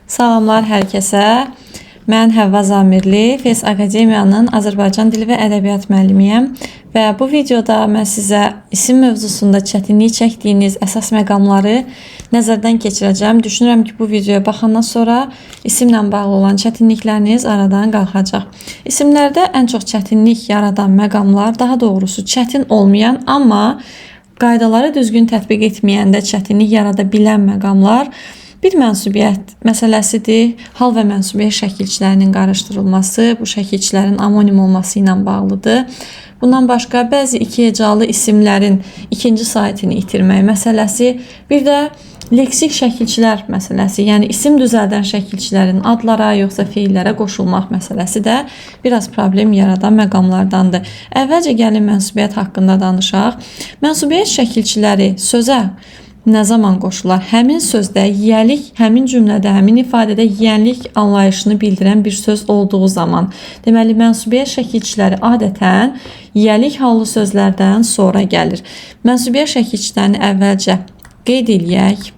Salamlar hər kəsə. Mən Həvva Zamirli, Fes Akademiyanın Azərbaycan dili və ədəbiyyat müəllimiyəm və bu videoda mən sizə isim mövzusunda çətinlik çəkdiyiniz əsas məqamları nəzərdən keçirəcəm. Düşünürəm ki, bu videoya baxandan sonra isimlə bağlı olan çətinlikləriniz aradan qalxacaq. İsimlərdə ən çox çətinlik yaradan məqamlar, daha doğrusu çətin olmayan, amma qaydaları düzgün tətbiq etməyəndə çətinlik yarada bilən məqamlar bir mənsubiyyət məsələsidir. Hal və mənsubiyyət şəkilçilərinin qarışdırılması, bu şəkilçilərin anonim olması ilə bağlıdır. Bundan başqa bəzi iki hecalı isimlərin ikinci saytını itirmək məsələsi, bir də leksik şəkilçilər məsələsi, yəni isim düzəldən şəkilçilərin adlara yoxsa feillərə qoşulmaq məsələsi də biraz problem yaradan məqamlardandır. Əvvəlcə gəlin mənsubiyyət haqqında danışaq. Mənsubiyyət şəkilçiləri sözə nə zaman qoşular? Həmin sözdə yiyəlik, həmin cümlədə, həmin ifadədə yiyənlik anlayışını bildirən bir söz olduğu zaman. Deməli, mənsubiyyət şəkilçiləri adətən yiyəlik hallı sözlərdən sonra gəlir. Mənsubiyyət şəkilçilərini əvvəlcə qeyd eləyək.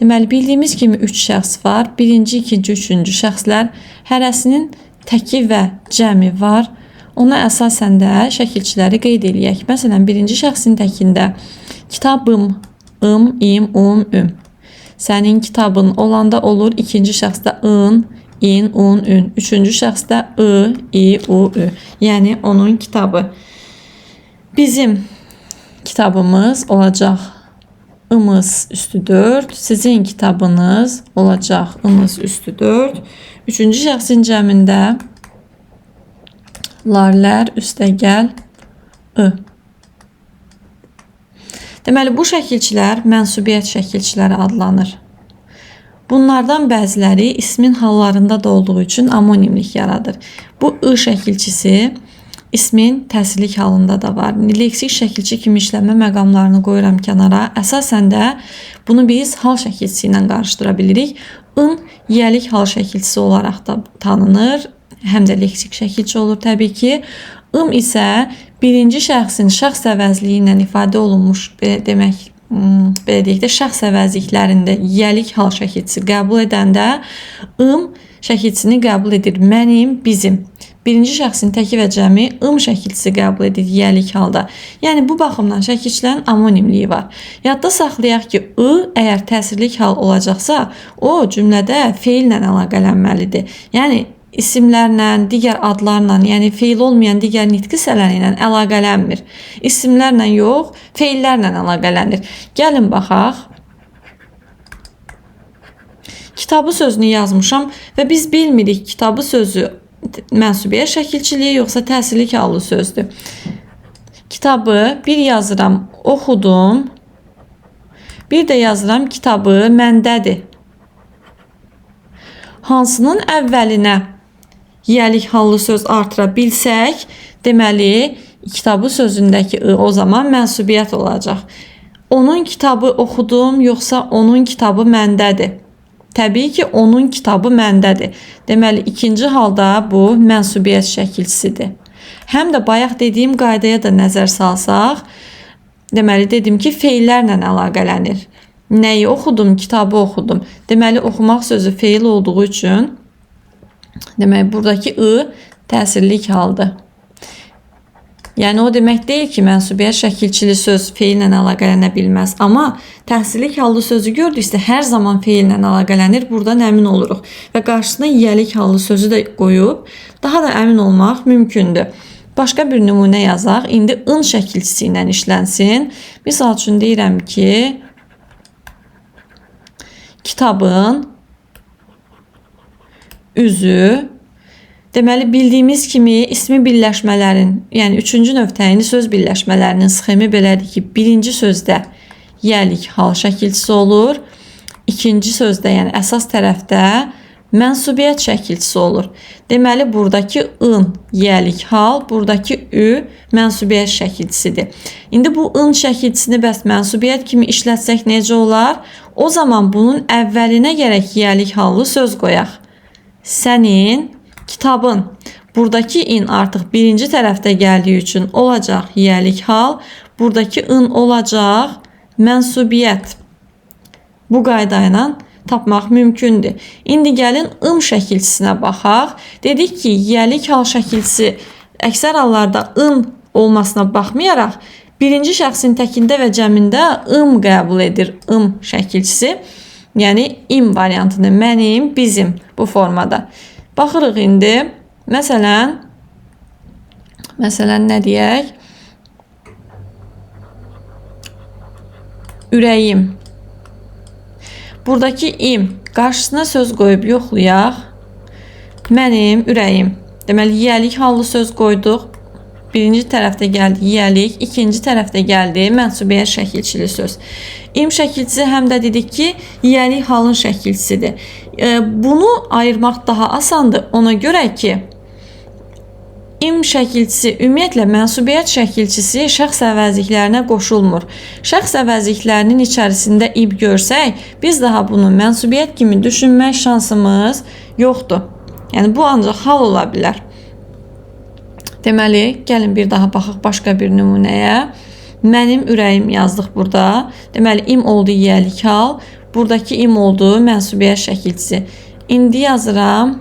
Deməli, bildiyimiz kimi 3 şəxs var. Birinci, ikinci, üçüncü şəxslər. Hərəsinin təki və cəmi var. Ona əsasən də şəkilçiləri qeyd eləyək. Məsələn, birinci şəxsin təkində kitabım, im, üm. Sənin kitabın olanda olur. İkinci şəxsdə in, ün. Üçüncü şəxsdə i, ü. Yəni onun kitabı. Bizim kitabımız olacaq ımız üstü 4. Sizin kitabınız olacaq ımız üstü 4. Üçüncü şəxsin cəmində larlər üstəgəl ı. Deməli, bu şəkilçilər mənsubiyyət şəkilçiləri adlanır. Bunlardan bəziləri ismin hallarında da olduğu üçün amonimlik yaradır. Bu ı şəkilçisi ismin təsirlik halında da var. Leksik şəkilçi kimi işləmə məqamlarını qoyuram kənara. Əsasən də bunu biz hal şəkilçisi ilə qarışdıra bilirik. In yiyəlik hal şəkilçisi olaraq da tanınır. Həm də leksik şəkilçi olur təbii ki. İm isə birinci şəxsin şəxs əvəzliyi ilə ifadə olunmuş, demək, belə deyək də, şəxs əvəzliklərində yiyəlik hal şəkilçisi qəbul edəndə im şəkilçisini qəbul edir. Mənim, bizim. Birinci şəxsin təki və cəmi im şəkilçisi qəbul edir yiyəlik halda. Yəni, bu baxımdan şəkilçilərin amonimliyi var. Yadda saxlayaq ki, ı əgər təsirlik hal olacaqsa, o cümlədə feillə əlaqələnməlidir. Yəni, isimlərlə, digər adlarla, yəni feil olmayan digər nitqi hissələri ilə əlaqələnmir. İsimlərlə yox, feillərlə əlaqələnir. Gəlin baxaq. Kitabı sözünü yazmışam və biz bilmirik kitabı sözü mənsubiyyət şəkilçiliyi yoxsa təsirlik hallı sözdür. Kitabı bir yazıram, oxudum. Bir də yazıram, kitabı məndədir. Hansının əvvəlinə yiyəlik hallı söz artıra bilsək, deməli, kitabı sözündəki ı o zaman mənsubiyyət olacaq. Onun kitabı oxudum, yoxsa onun kitabı məndədir? Təbii ki, onun kitabı məndədir. Deməli, ikinci halda bu mənsubiyyət şəkilçisidir. Həm də bayaq dediyim qaydaya da nəzər salsaq, deməli, dedim ki, feillərlə əlaqələnir. Nəyi oxudum? Kitabı oxudum. Deməli, oxumaq sözü feil olduğu üçün, demək, buradakı ı təsirlik haldır. Yəni, o demək deyil ki, mənsubiyyət şəkilçili söz feillə əlaqələnə bilməz. Amma təsirlik hallı sözü gördüksə, hər zaman feillə əlaqələnir. Buradan əmin oluruq. Və qarşısına yiyəlik hallı sözü də qoyub, daha da əmin olmaq mümkündür. Başqa bir nümunə yazaq. İndi in şəkilçisi ilə işlənsin. Misal üçün deyirəm ki, kitabın üzü, deməli, bildiyimiz kimi ismi birləşmələrin, yəni üçüncü növ təyinli söz birləşmələrinin sxemi belədir ki, birinci sözdə yiyəlik hal şəkilçisi olur, ikinci sözdə, yəni əsas tərəfdə mənsubiyyət şəkilçisi olur. Deməli, buradakı in yiyəlik hal, buradakı ü mənsubiyyət şəkilçisidir. İndi bu in şəkilçisini bəs mənsubiyyət kimi işlətsək necə olar? O zaman bunun əvvəlinə gərək yiyəlik hallı söz qoyaq. Sənin kitabın. Buradakı in artıq birinci tərəfdə gəldiyi üçün olacaq yiyəlik hal. Buradakı in olacaq mənsubiyyət. Bu qayda ilə tapmaq mümkündür. İndi gəlin ım şəkilçisinə baxaq. Dedik ki, yiyəlik hal şəkilçisi əksər hallarda ım olmasına baxmayaraq, birinci şəxsin təkində və cəmində ım qəbul edir. Im şəkilçisi, yəni im variantını, mənim, bizim bu formada. Baxırıq indi. Məsələn nə deyək? Ürəyim. Buradakı im qarşısına söz qoyub yoxlayaq. Mənim ürəyim. Deməli, yiyəlik hallı söz qoyduq. Birinci tərəfdə gəldi yiyəlik, ikinci tərəfdə gəldi mənsubiyyət şəkilçili söz. İm şəkilçisi həm də dedik ki, yiyəlik halın şəkilçisidir. Bunu ayırmaq daha asandır. Ona görə ki, im şəkilçisi ümumiyyətlə mənsubiyyət şəkilçisi şəxs əvəzliklərinə qoşulmur. Şəxs əvəzliklərinin içərisində ib görsək, biz daha bunu mənsubiyyət kimi düşünmək şansımız yoxdur. Yəni bu ancaq hal ola bilər. Deməli, gəlin bir daha baxaq başqa bir nümunəyə. Mənim ürəyim yazdıq burada. Deməli, im oldu yiyəlik hal. Buradakı im oldu mənsubiyyət şəkilçisi. İndi yazıram.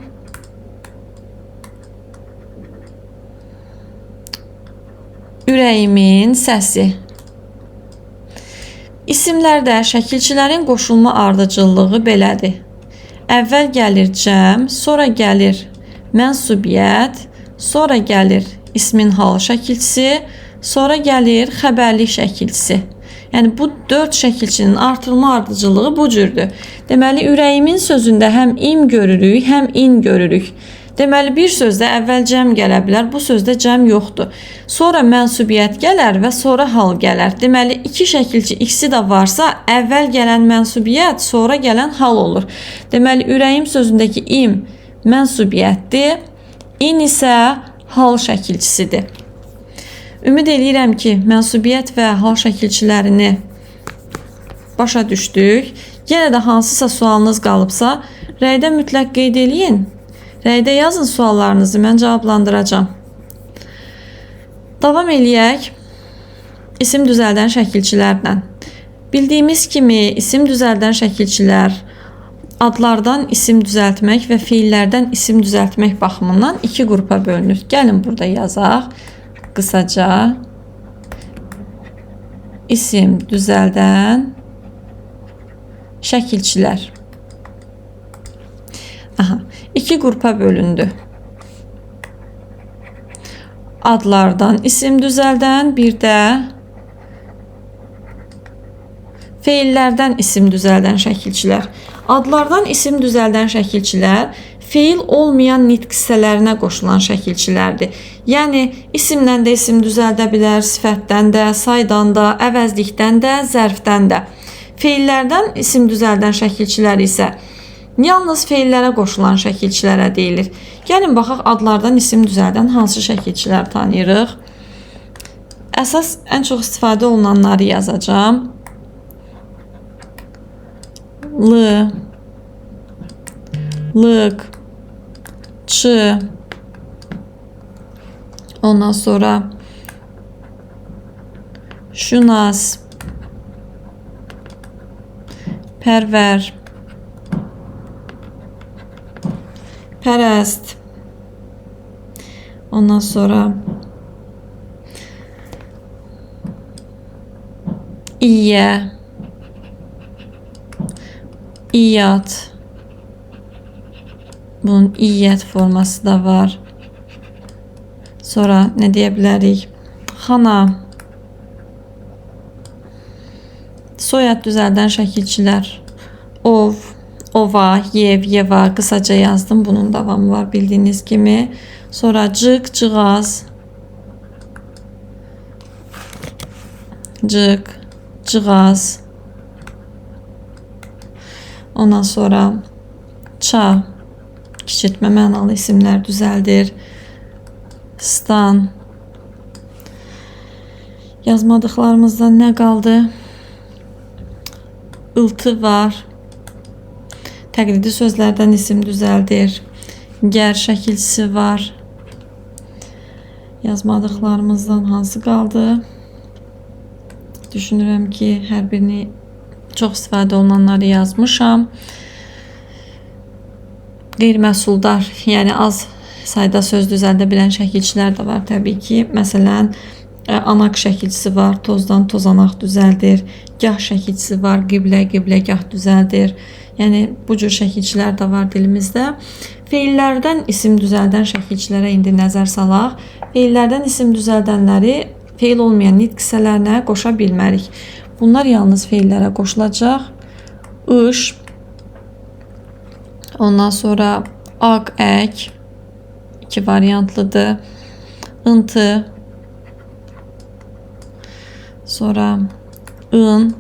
Ürəyimin səsi. İsimlərdə şəkilçilərin qoşulma ardıcıllığı belədir. Əvvəl gəlir cəm, sonra gəlir mənsubiyyət, sonra gəlir ismin hal şəkilçisi, sonra gəlir xəbərlik şəkilçisi. Yəni bu 4 şəkilçinin artırma ardıcıllığı bu cürdür. Deməli, ürəyimin sözündə həm im görürük, həm in görürük. Deməli, bir sözdə əvvəl cəm gələ bilər, bu sözdə cəm yoxdur. Sonra mənsubiyyət gələr və sonra hal gələr. Deməli, iki şəkilçi ikisi də varsa, əvvəl gələn mənsubiyyət, sonra gələn hal olur. Deməli, ürəyim sözündəki im mənsubiyyətdir, in isə hal şəkilçisidir. Ümid edirəm ki, mənsubiyyət və hal şəkilçilərini başa düşdük. Yenə də hansısa sualınız qalıbsa, rəydə mütləq qeyd eləyin. Rəydə yazın suallarınızı, mən cavablandıracağam. Davam eləyək isim düzəldən şəkilçilərlə. Bildiyimiz kimi, isim düzəldən şəkilçilər adlardan isim düzəltmək və fiillərdən isim düzəltmək baxımından iki qrupa bölünür. Gəlin burada yazaq. Qısaca isim düzəldən şəkilçilər. İki qrupa bölündü. Adlardan isim düzəldən, bir də feillərdən isim düzəldən şəkilçilər. Adlardan isim düzəldən şəkilçilər feil olmayan nitq hissələrinə qoşulan şəkilçilərdir. Yəni, isimlə də isim düzəldə bilər, sifətdən də, saydan da, əvəzlikdən də, zərfdən də. Feillərdən isim düzəldən şəkilçilər isə yalnız feillərə qoşulan şəkilçilərə deyilir. Gəlin, baxaq adlardan isim düzəldən hansı şəkilçilər tanıyırıq. Əsas ən çox istifadə olunanları yazacağım. L, lıq, çı, ondan sonra şunas, pərvər, pərəst, ondan sonra İyə, İyyat. Bunun iyyət forması da var. Sonra nə deyə bilərik? Xana. Soyad düzəldən şəkilçilər. Ov, ova, yev, yeva. Qısaca yazdım. Bunun davamı var bildiyiniz kimi. Sonra cıq, cığaz. Cıq, cığaz. Ondan sonra ça, kiçiltmə mənalı isimlər düzəldir. Stan. Yazmadıqlarımızdan nə qaldı? Iltı var. Təqlidi sözlərdən isim düzəldir. Gər şəkilçisi var. Yazmadıqlarımızdan hansı qaldı? Düşünürəm ki, hər birini çox istifadə olunanları yazmışam. qeyri-məhsuldar, yəni az sayda söz düzəldə bilən şəkilçilər də var təbii ki. Məsələn, anaq şəkilçisi var, tozdan tozanaq düzəldir. Gah şəkilçisi var, qiblə-qibləgah düzəldir. Yəni bu cür şəkilçilər də var dilimizdə. Feillərdən isim düzəldən şəkilçilərə indi nəzər salaq. Feillərdən isim düzəldənləri feil olmayan nitq hissələrinə qoşa bilmərik. Bunlar yalnız feillərə qoşulacaq. Iş, ondan sonra aq, ək, iki variantlıdır. Intı, sonra ın,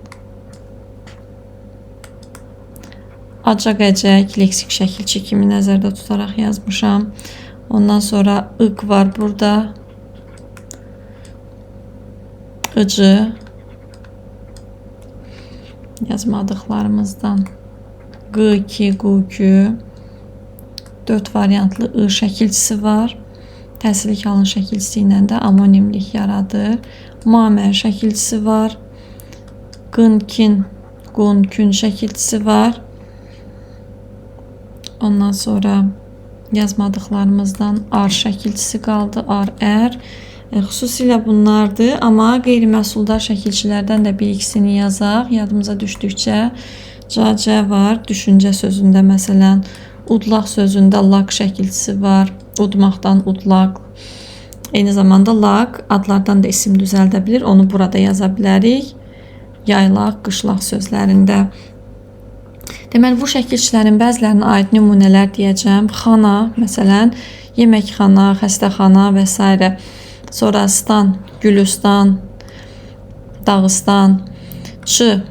acaq, əcək, leksik şəkilçi kimi nəzərdə tutaraq yazmışam. Ondan sonra ıq var burada. Icı, yazmadıqlarımızdan Q2, Q2, 4 variantlı I şəkilçisi var. Təsirli kalın şəkilçisi ilə də amonimlik yaradır. Mamər şəkilçisi var. Qın-kin, qun-kün şəkilçisi var. Ondan sonra yazmadıqlarımızdan ar şəkilçisi qaldı. Ar, ər. Xüsusilə bunlardır. Amma qeyri-məhsuldar şəkilçilərdən də bir ikisini yazaq. Yadımıza düşdükcə cacə var. Düşüncə sözündə məsələn udlaq sözündə laq şəkilçisi var. Udmaqdan udlaq. Eyni zamanda laq adlardan da isim düzəldə bilir. Onu burada yaza bilərik. Yaylaq, qışlaq sözlərində. Deməli, bu şəkilçilərin bəzilərinə aid nümunələr deyəcəm. Xana, məsələn, yeməkxana, xəstəxana və s. Sonra stan, Gülüstan, Dağıstan. Çı,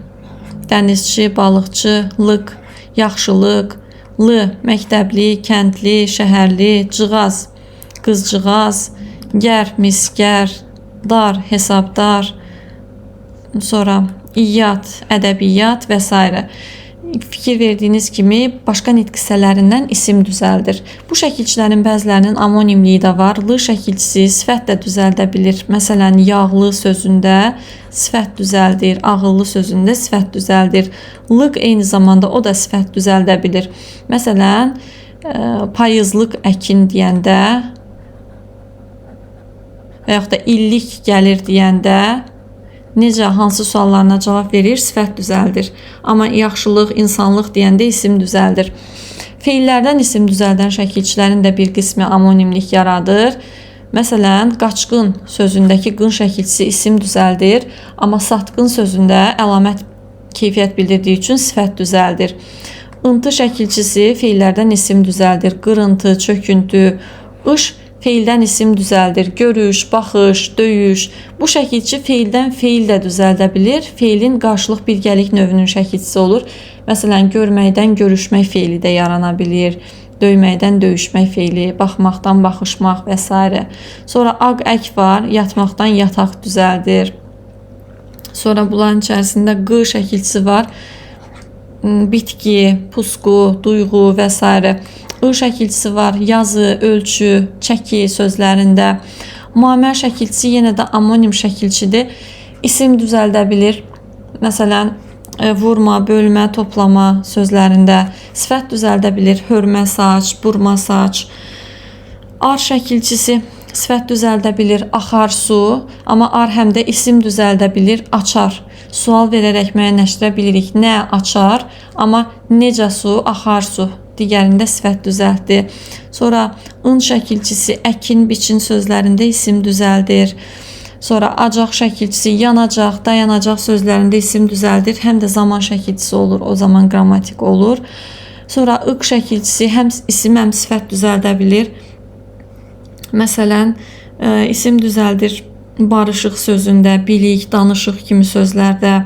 dənizçi, balıqçı. Lıq, yaxşılıq. Lı, məktəbli, kəndli, şəhərli. Cığaz, qızcığaz. Gər, miskər. Dar, hesabdar. Sonra iyyat, ədəbiyyat və s. Fikir verdiyiniz kimi başqa nitq hissələrindən isim düzəldir. Bu şəkilçilərin bəzilərinin amonimliyi də var. Lı şəkilçisi sifət də düzəldə bilir. Məsələn, yağlı sözündə sifət düzəldir. Ağıllı sözündə sifət düzəldir. Lıq eyni zamanda o da sifət düzəldə bilir. Məsələn, payızlıq əkin deyəndə və yaxud da illik gəlir deyəndə necə, hansı suallarına cavab verir, sifət düzəldir. Amma yaxşılıq, insanlıq deyəndə isim düzəldir. Feillərdən isim düzəldən şəkilçilərin də bir qismi amonimlik yaradır. Məsələn, qaçqın sözündəki qın şəkilçisi isim düzəldir. Amma satqın sözündə əlamət keyfiyyət bildirdiyi üçün sifət düzəldir. Intı şəkilçisi feillərdən isim düzəldir. Qırıntı, çöküntü. Iş feildən isim düzəldir. Görüş, baxış, döyüş. Bu şəkilçi feildən feil də düzəldə bilir. Feilin qarşılıq birgəlik növünün şəkilçisi olur. Məsələn, görməkdən görüşmək feili də yarana bilir. Döyməkdən döyüşmək feili, baxmaqdan baxışmaq və s. Sonra aq, ək var. Yatmaqdan yataq düzəldir. Sonra bunların içərisində q şəkilçisi var. Bitki, pusqu, duyğu və s. I şəkilçisi var. Yazı, ölçü, çəki sözlərində. Muamər şəkilçisi yenə də amonim şəkilçidir. İsim düzəldə bilir. Məsələn, vurma, bölmə, toplama sözlərində. Sifət düzəldə bilir. Hörmə saç, burma saç. Ar şəkilçisi sifət düzəldə bilir. Axar su. Amma ar həm də isim düzəldə bilir. Açar. Sual verərək müəyyənləşdirə bilirik. Nə açar? Amma necə su? Axar su. Digərində sifət düzəltdi. Sonra ın şəkilçisi əkin, biçin sözlərində isim düzəldir. Sonra acaq şəkilçisi yanacaq, dayanacaq sözlərində isim düzəldir. Həm də zaman şəkilçisi olur, o zaman qrammatik olur. Sonra ıq şəkilçisi həm isim, həm sifət düzəldə bilir. Məsələn, isim düzəldir barışıq sözündə, bilik, danışıq kimi sözlərdə.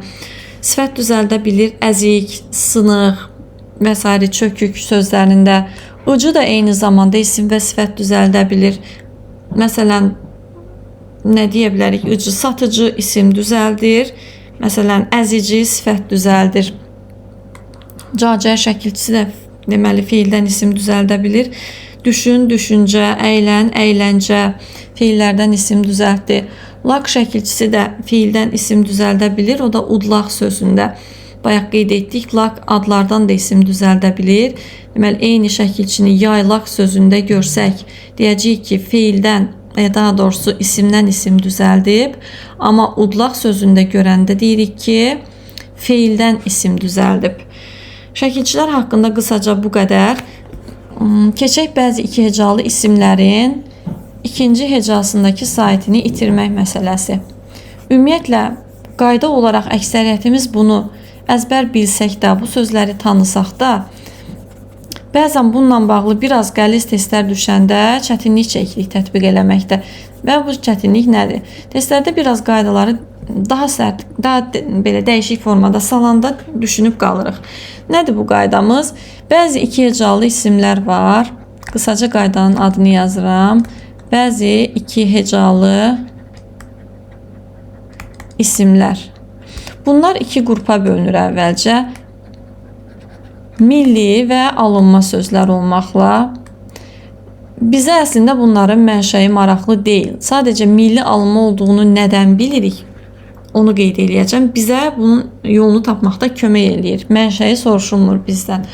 Sifət düzəldə bilir əzik, sınıq və s. çökük sözlərində. Ucu da eyni zamanda isim və sifət düzəldə bilir. Məsələn, nə deyə bilərik? Ucu, satıcı isim düzəldir. Məsələn, əzici sifət düzəldir. Cacə şəkilçisi də deməli feildən isim düzəldə bilir. Düşün, düşüncə, əylən, əyləncə feillərdən isim düzəltdi. Laq şəkilçisi də feildən isim düzəldə bilir. O da udlaq sözündə. bayaq qeyd etdik, lak adlardan da isim düzəldə bilir. Deməli, eyni şəkilçini yaylaq sözündə görsək, deyəcəyik ki, feildən, daha doğrusu isimdən isim düzəldib. Amma udlaq sözündə görəndə deyirik ki, feildən isim düzəldib. Şəkilçilər haqqında qısaca bu qədər. Keçək bəzi iki hecalı isimlərin ikinci hecasındakı saitini itirmək məsələsi. Ümumiyyətlə, qayda olaraq əksəriyyətimiz bunu əzbər bilsək də, bu sözləri tanısaq da, bəzən bununla bağlı biraz qəliz testlər düşəndə çətinlik çəkirik tətbiq eləməkdə. Və bu çətinlik nədir? Testlərdə biraz qaydaları daha sərt, daha belə dəyişik formada salanda düşünüb qalırıq. Nədir bu qaydamız? Bəzi iki hecalı isimlər var. Qısaca qaydanın adını yazıram. Bəzi iki hecalı isimlər. Bunlar iki qrupa bölünür əvvəlcə. Milli və alınma sözlər olmaqla. Bizə əslində bunların mənşəyi maraqlı deyil. Sadəcə milli alınma olduğunu nədən bilirik? Onu qeyd eləyəcəm. Bizə bunun yolunu tapmaqda kömək eləyir. Mənşəyi soruşulmur bizdən.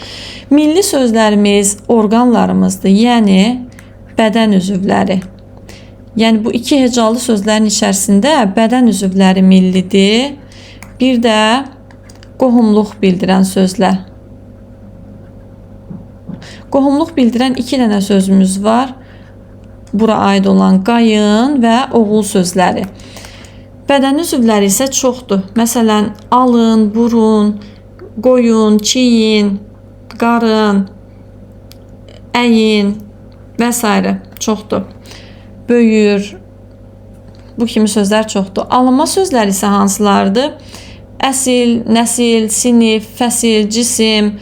Milli sözlərimiz orqanlarımızdır, yəni bədən üzvləri. Yəni bu iki hecalı sözlərin içərisində bədən üzvləri millidir. Bir də qohumluq bildirən sözlər. Qohumluq bildirən iki dənə sözümüz var. Bura aid olan qayın və oğul sözləri. Bədən üzvləri isə çoxdur. Məsələn, alın, burun, qoyun, çiyin, qarın, əyin və s. çoxdur. Böyür, bu kimi sözlər çoxdur. Alınma sözləri isə hansılardır? Əsil, nəsil, sinif, fəsil, cisim,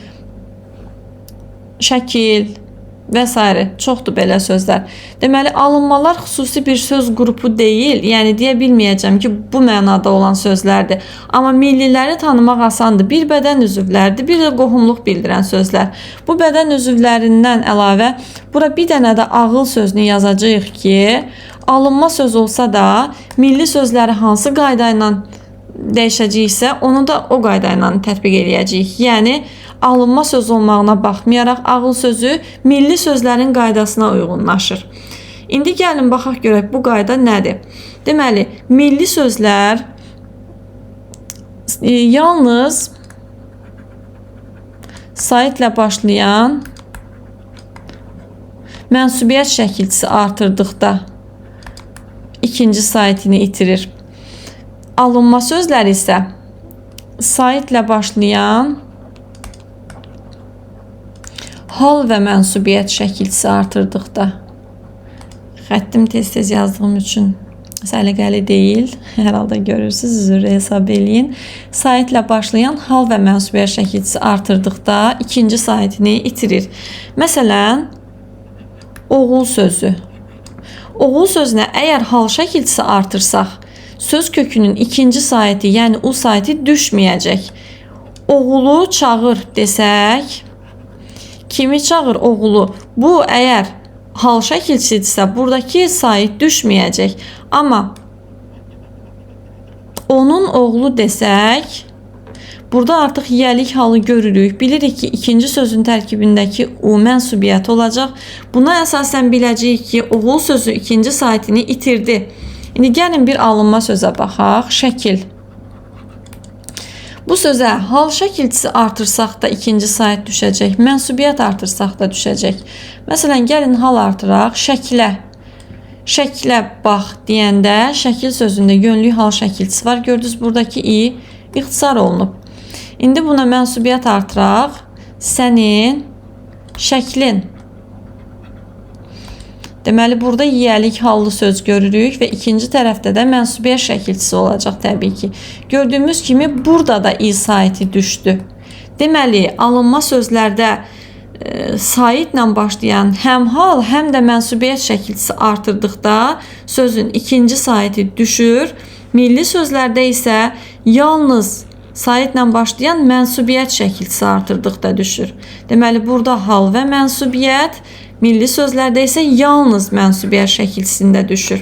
şəkil və s. çoxdur belə sözlər. Deməli, alınmalar xüsusi bir söz qrupu deyil. Yəni, deyə bilməyəcəm ki, bu mənada olan sözlərdir. Amma milliləri tanımaq asandır. Bir bədən üzvləridir, bir də qohumluq bildirən sözlər. Bu bədən üzvlərindən əlavə, bura bir dənə də ağıl sözünü yazacağıq ki, alınma söz olsa da, milli sözləri hansı qayda ilə dəyişəcəksə, onu da o qayda ilə tətbiq eləyəcəyik. Yəni, alınma söz olmağına baxmayaraq, ağıl sözü milli sözlərin qaydasına uyğunlaşır. İndi gəlin, baxaq görək, bu qayda nədir? Deməli, milli sözlər yalnız saitlə başlayan mənsubiyyət şəkilçisi artırdıqda ikinci saitini itirir. Alınma sözləri isə saitlə başlayan hal və mənsubiyyət şəkilçisi artırdıqda. Xəttim tez-tez yazdığım üçün səliqəli deyil. Hər halda görürsünüz, üzrə hesab eləyin. Saitlə başlayan hal və mənsubiyyət şəkilçisi artırdıqda ikinci saitini itirir. Məsələn, oğul sözü. Oğul sözünə əgər hal şəkilçisi artırsaq, söz kökünün ikinci saiti, yəni u saiti düşməyəcək. Oğulu çağır desək, kimi çağır? Oğulu. Bu əgər hal şəkilçidirsə, buradakı sait düşməyəcək. Amma onun oğlu desək, burada artıq yiyəlik halı görürük. Bilirik ki, ikinci sözün tərkibindəki u mənsubiyyət olacaq. Buna əsasən biləcəyik ki, oğul sözü ikinci saitini itirdi. İndi gəlin bir alınma sözə baxaq. Şəkil. Bu sözə hal şəkilçisi artırsaq da ikinci sait düşəcək. Mənsubiyyət artırsaq da düşəcək. Məsələn, gəlin hal artıraq. Şəkilə. Şəkilə bax deyəndə şəkil sözündə yönlü hal şəkilçisi var. Gördünüz, buradakı i ixtisar olunub. İndi buna mənsubiyyət artıraq. Sənin şəklin. Deməli, burada yiyəlik hallı söz görürük və ikinci tərəfdə də mənsubiyyət şəkilçisi olacaq təbii ki. Gördüyümüz kimi burada da i saiti düşdü. Deməli, alınma sözlərdə saitlə başlayan həm hal, həm də mənsubiyyət şəkilçisi artırdıqda sözün ikinci saiti düşür. Milli sözlərdə isə yalnız saitlə başlayan mənsubiyyət şəkilçisi artırdıqda düşür. Deməli, burada hal və mənsubiyyət, milli sözlərdə isə yalnız mənsubiyyət şəkilçisində düşür.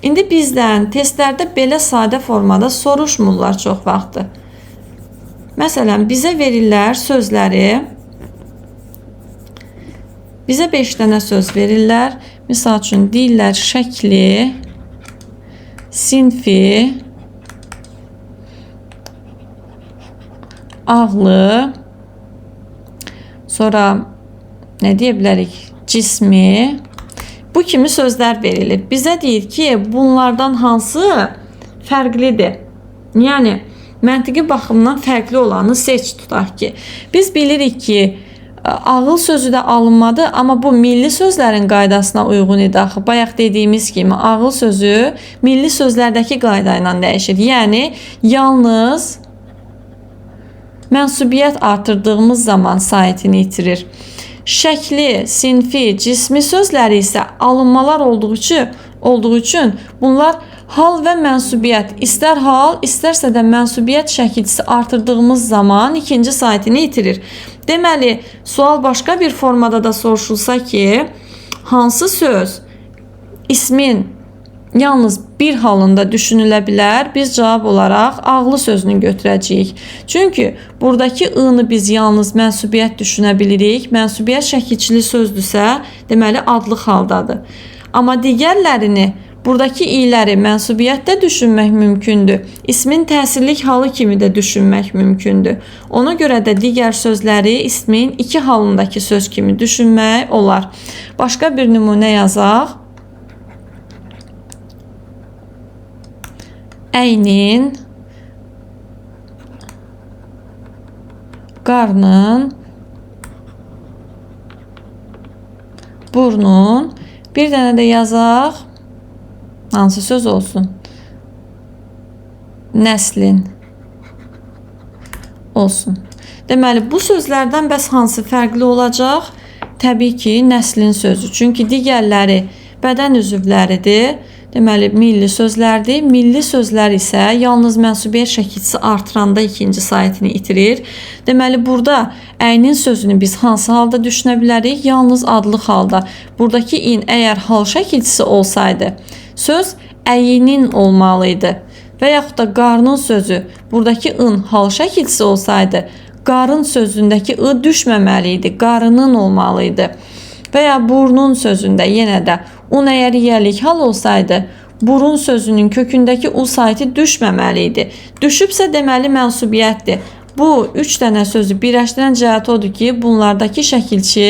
İndi bizdən testlərdə belə sadə formada soruşmurlar çox vaxtı. Məsələn, bizə verirlər sözləri. Bizə 5 dənə söz verirlər. Misal üçün deyirlər şəkli, sinfi, ağlı, sonra nə deyə bilərik? Cismi. Bu kimi sözlər verilir. Bizə deyir ki, bunlardan hansı fərqlidir? Yəni, məntiqi baxımdan fərqli olanı seç, tutaq ki. Biz bilirik ki, ağıl sözü də alınmadı, amma bu milli sözlərin qaydasına uyğun idi. Axı, bayaq dediyimiz kimi, ağıl sözü milli sözlərdəki qayda ilə dəyişir. Yəni, yalnız mənsubiyyət artırdığımız zaman sayətini itirir. Şəkli, sinfi, cismi sözləri isə alınmalar olduğu üçün bunlar hal və mənsubiyyət, istər hal, istərsə də mənsubiyyət şəkilçisi artırdığımız zaman ikinci sayətini itirir. Deməli, sual başqa bir formada da soruşulsa ki, hansı söz ismin yalnız bir halında düşünülə bilər? Biz cavab olaraq ağlı sözünü götürəcəyik. Çünki buradakı ı-nı biz yalnız mənsubiyyət düşünə bilirik. Mənsubiyyət şəkilçili sözdürsə, deməli adlı haldadır. Amma digərlərini, buradakı i'ləri mənsubiyyətdə düşünmək mümkündür. İsmin təsirlik halı kimi də düşünmək mümkündür. Ona görə də digər sözləri ismin iki halındakı söz kimi düşünmək olar. Başqa bir nümunə yazaq. Əynin, qarnın, burnun, bir dənə də yazaq. Hansı söz olsun? Nəslin olsun. Deməli, bu sözlərdən bəs hansı fərqli olacaq? Təbii ki, nəslin sözü. Çünki digərləri bədən üzvləridir. Deməli, milli sözlərdir. Milli sözlər isə yalnız mənsubiyyət şəkilçisi artıranda ikinci sayətini itirir. Deməli, burada əynin sözünü biz hansı halda düşünə bilərik? Yalnız adlı halda. Buradakı in əgər hal şəkilçisi olsaydı, söz əyinin olmalıydı. Və yaxud da qarnın sözü, buradakı ın hal şəkilçisi olsaydı, qarın sözündəki ı düşməməli idi, qarının olmalıydı. Və ya burnun sözündə yenə də un əgər yiyəlik hal olsaydı, burun sözünün kökündəki u saytı düşməməli idi. Düşübsə deməli mənsubiyyətdir. Bu 3 dənə sözü birləşdirən cəhət odur ki, bunlardakı şəkilçi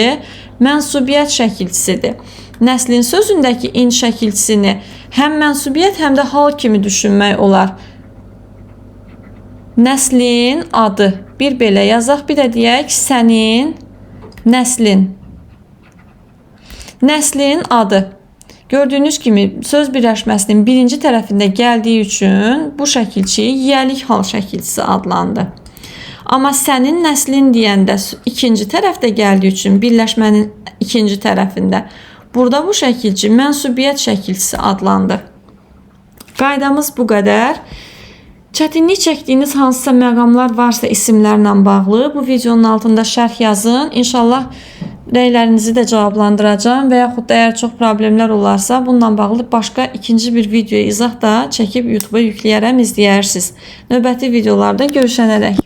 mənsubiyyət şəkilçisidir. Nəslin sözündəki in şəkilçisini həm mənsubiyyət, həm də hal kimi düşünmək olar. Nəslin adı. Bir belə yazaq, bir də deyək sənin nəslin. Nəslin adı. Gördüyünüz kimi söz birləşməsinin birinci tərəfində gəldiyi üçün bu şəkilçi yiyəlik hal şəkilçisi adlandı. Amma sənin nəslin deyəndə ikinci tərəfdə gəldiyi üçün birləşmənin ikinci tərəfində burada bu şəkilçi mənsubiyyət şəkilçisi adlandı. Qaydamız bu qədər. Çətinlik çəkdiyiniz hansısa məqamlar varsa isimlərlə bağlı bu videonun altında şərh yazın. İnşallah rəylərinizi də cavablandıracağım və yaxud da əgər çox problemlər olarsa bununla bağlı başqa ikinci bir video izah da çəkib YouTube'a yükləyərəm, izləyərsiniz. Növbəti videolarda görüşənərək.